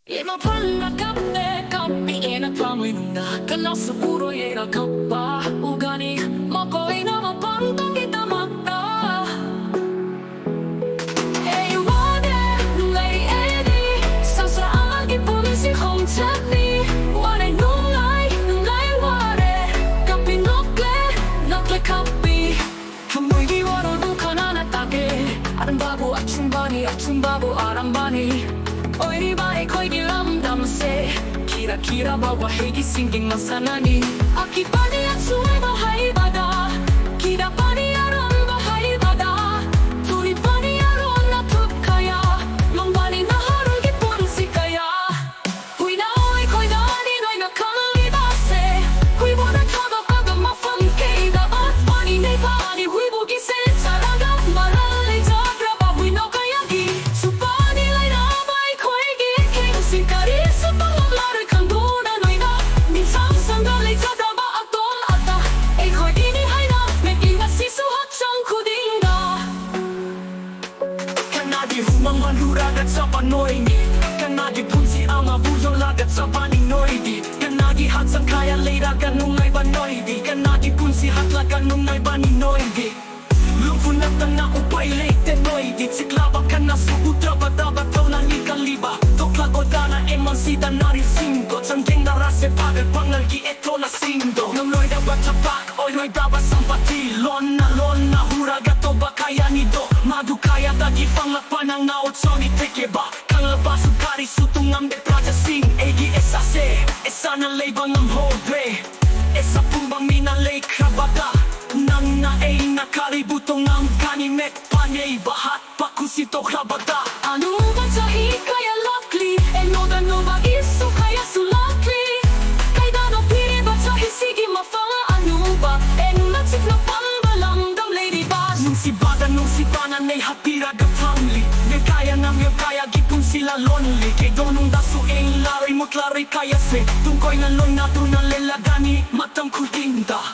Ipapalagape kami inapamoy na Kala sa puro yera kapa Ugani makoy na mapantong kita mata Hey wane nulay edi Sa agi pulisi hong tani Wane nulay ware Kapi nokle kapi Kamoy di waro duka na natake Aram babu achung babu aram bani Oy di bae koy di ramdam se Kira-kira bawa hegi singing masanani Aki pani at suwe bahai bada Kida pani aron bahai bada Turi pani aron na tup kaya Long bani na harul gipun si kaya Huy na oy koy da ni noy na kanali base Huy boda kaga kaga mafam kay da bat pani ne pani huy bugi se Saraga marali jagra ba huy no kaya gi Supani lay na bay koy gi king Sikari sa panglari kang duna noy na Minsan sandali jada ba atol ata Ay koy ini hay na Meki na sisuhat siyang kudinga Kanadi humang manuragat sa panoy ni Kanadi punsi ang abuyong lagat sa paninoy di Kanadi hatsang kaya lera ganung ay banoy di Kanadi punsi hatla ganung ay baninoy di Lumpunatan na upay late noy di Siklaba ka na subutra bata-bataw na likaliba Toklag o dana eman sida narisingo Sanggeng narase pagal pangalgi eto na sindo Namloy da batapak oy noy daba sampati Lon na huragato bakaya nido Madu kaya dagi panglakpan ang naot so ni tekeba Kang labasu kari sutungam de praja sing Egi esase esa na labang ang hobe Esa pumbang minalay krabada Nang na ay nakalibutong ang kanimet Panyay bahat pakusito krabada Ano ba sa kaya lakli Enoda no ba iso kaya sulakli Kay dano piri ba sa hisigi mafanga Ano ba enatsik na pambalang dam lady boss Nung si banan ay hapira gatangli Ngay kaya gipon sila lonely Kay donong daso ay lari mo klari kaya se Tungkoy na lon na tunang lelagani matang kudinda